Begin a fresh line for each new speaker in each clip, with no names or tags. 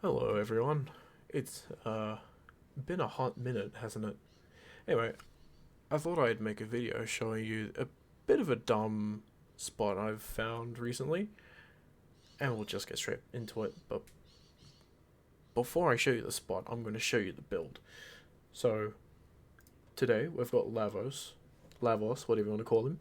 Hello everyone. It's been a hot minute, hasn't it? Anyway, I thought I'd make a video showing you a bit of a dumb spot I've found recently, and we'll just get straight into it. But before I show you the spot, I'm going to show you the build. So today we've got Lavos, whatever you want to call him.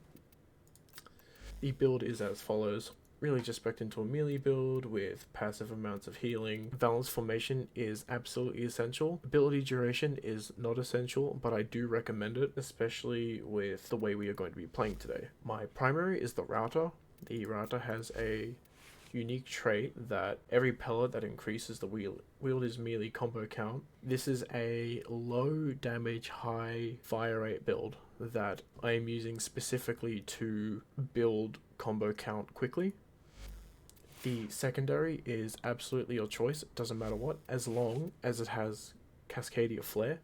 The build is as follows. Really just spec'd into a melee build with passive amounts of healing. Balance formation is absolutely essential. Ability duration is not essential, but I do recommend it, especially with the way we are going to be playing today. My primary is the router. The router has a unique trait that every pellet that increases the wielder's melee combo count. This is a low damage, high fire rate build that I am using specifically to build combo count quickly. The secondary is absolutely your choice, it doesn't matter what, as long as it has Cascadia Flare.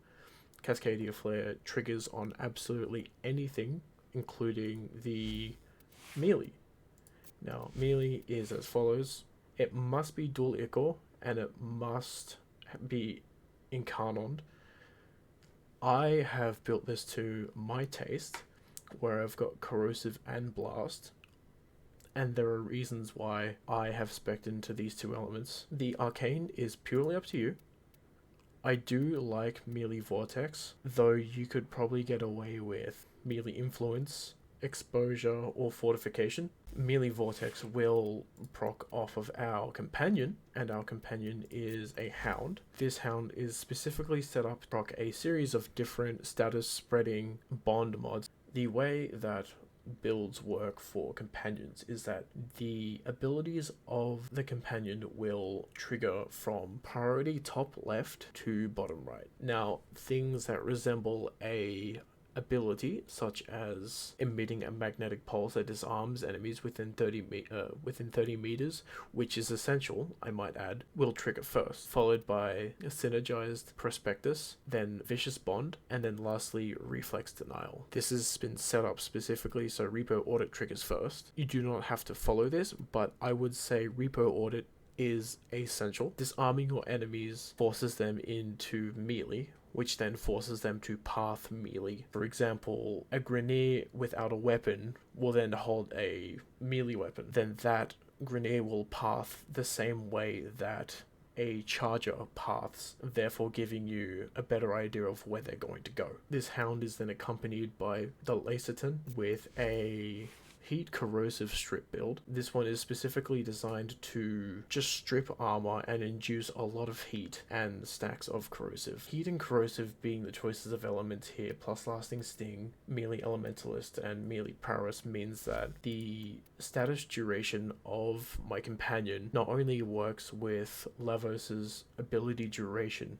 Cascadia Flare triggers on absolutely anything, including the melee. Now, melee is as follows. It must be dual Ichor, and it must be Incarnoned. I have built this to my taste, where I've got Corrosive and Blast, and there are reasons why I have spec'd into these two elements. The Arcane is purely up to you. I do like Melee Vortex, though you could probably get away with Melee Influence, Exposure, or Fortification. Melee Vortex will proc off of our companion, and our companion is a Hound. This Hound is specifically set up to proc a series of different status spreading bond mods. The way that builds work for companions is that the abilities of the companion will trigger from priority top left to bottom right. Now, things that resemble a ability, such as emitting a magnetic pulse that disarms enemies within 30 meters, which is essential, I might add, will trigger first, followed by a synergized prospectus, then vicious bond, and then lastly reflex denial. This has been set up specifically so repo audit triggers first. You do not have to follow this, but I would say repo audit is essential. Disarming your enemies forces them into melee, which then forces them to path melee. For example, a Grineer without a weapon will then hold a melee weapon. Then that Grineer will path the same way that a charger paths, therefore giving you a better idea of where they're going to go. This Hound is then accompanied by the Lacerton with a heat corrosive strip build. This one is specifically designed to just strip armor and induce a lot of heat and stacks of corrosive. Heat and corrosive being the choices of elements here, plus lasting sting, melee elementalist, and melee prowess means that the status duration of my companion not only works with Lavos's ability duration,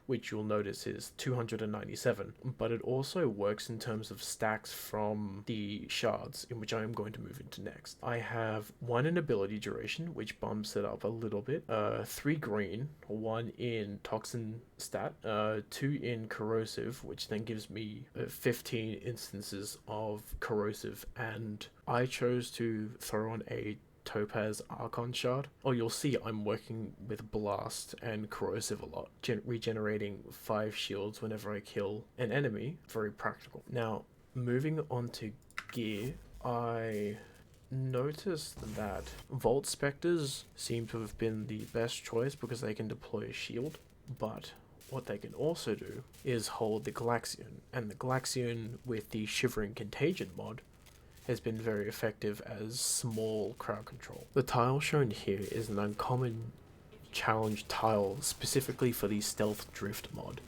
which you'll notice is 297, but it also works in terms of stacks from the shards, in which I am going to move into next. I have 1 in ability duration, which bumps it up a little bit, 3 green, 1 in toxin stat, 2 in corrosive, which then gives me 15 instances of corrosive, and I chose to throw on a Topaz Archon Shard. Oh, you'll see I'm working with Blast and Corrosive a lot, regenerating 5 shields whenever I kill an enemy. Very practical. Now, moving on to gear, I noticed that Vault Spectres seem to have been the best choice because they can deploy a shield, but what they can also do is hold the Galaxian, and the Galaxian with the Shivering Contagion mod has been very effective as small crowd control. The tile shown here is an uncommon challenge tile specifically for the Stealth Drift mod.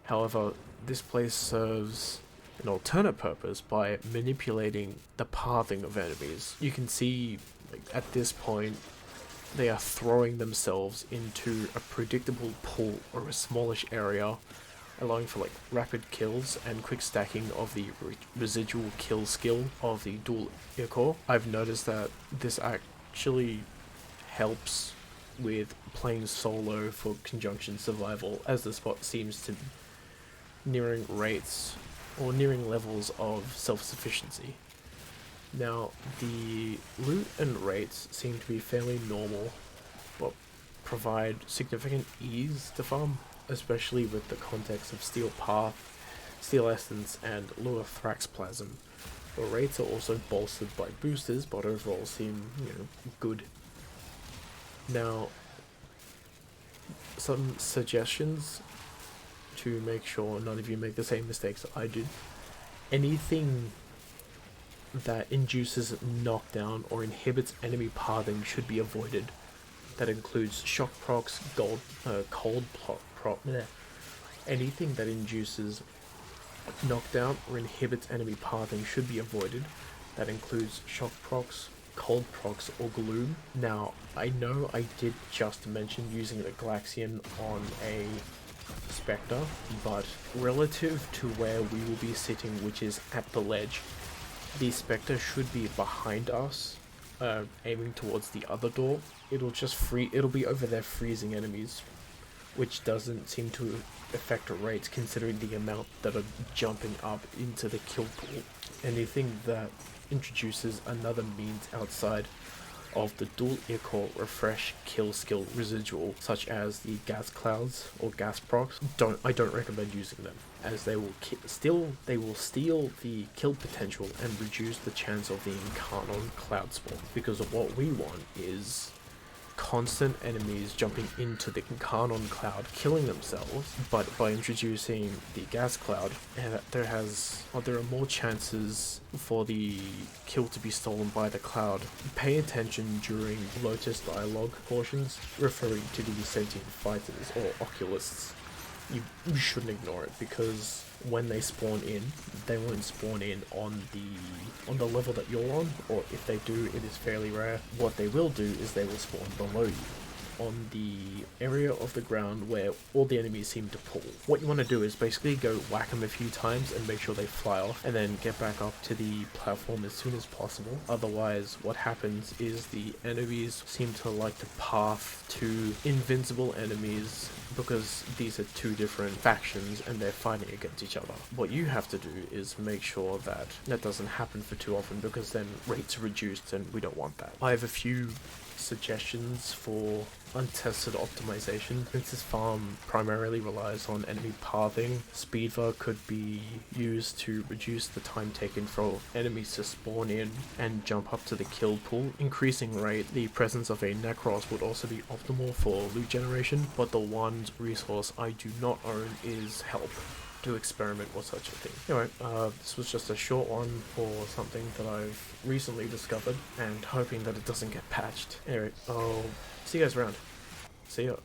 However, this place serves an alternate purpose by manipulating the pathing of enemies. You can see, at this point, they are throwing themselves into a predictable pool or a smallish area, allowing for rapid kills and quick stacking of the residual kill skill of the dual Ichor. I've noticed that this actually helps with playing solo for conjunction survival, as the spot seems to be nearing rates or nearing levels of self-sufficiency. Now, the loot and rates seem to be fairly normal, well, provide significant ease to farm, especially with the context of Steel Path, Steel Essence, and Lure Thrax Plasm. The rates are also bolstered by boosters, but overall seem, good. Now, some suggestions to make sure none of you make the same mistakes I did. Anything that induces knockdown or inhibits enemy pathing should be avoided. That includes shock procs, cold proc. Anything that induces knockdown or inhibits enemy pathing should be avoided. That includes shock procs, cold procs, or gloom. Now, I know I did just mention using the Galaxian on a Spectre, but relative to where we will be sitting, which is at the ledge, the Spectre should be behind us, aiming towards the other door. It'll be over there freezing enemies, which doesn't seem to affect rates considering the amount that are jumping up into the kill pool. Anything that introduces another means outside of the dual ear core refresh kill skill residual, such as the gas clouds or gas procs, I don't recommend using them, as they will steal the kill potential and reduce the chance of the Incarnon cloud spawn, because of what we want is constant enemies jumping into the Incarnon cloud killing themselves, but by introducing the gas cloud, there are more chances for the kill to be stolen by the cloud. Pay attention during Lotus dialogue portions referring to the sentient fighters or oculists. You shouldn't ignore it, because when they spawn in, they won't spawn in on the level that you're on, or if they do, it is fairly rare. What they will do is they will spawn below you, on the area of the ground where all the enemies seem to pull. What you want to do is basically go whack them a few times and make sure they fly off, and then get back up to the platform as soon as possible. Otherwise, what happens is the enemies seem to like to path to invincible enemies, because these are two different factions and they're fighting against each other. What you have to do is make sure that that doesn't happen for too often, because then rates are reduced and we don't want that. I have a few suggestions for untested optimization. Since this farm primarily relies on enemy pathing, Speedva could be used to reduce the time taken for enemies to spawn in and jump up to the kill pool. Increasing rate, the presence of a Necros would also be optimal for loot generation, but the one resource I do not own is help to experiment with such a thing. Anyway, this was just a short one for something that I've recently discovered, and hoping that it doesn't get patched. Anyway, I'll see you guys around. See ya.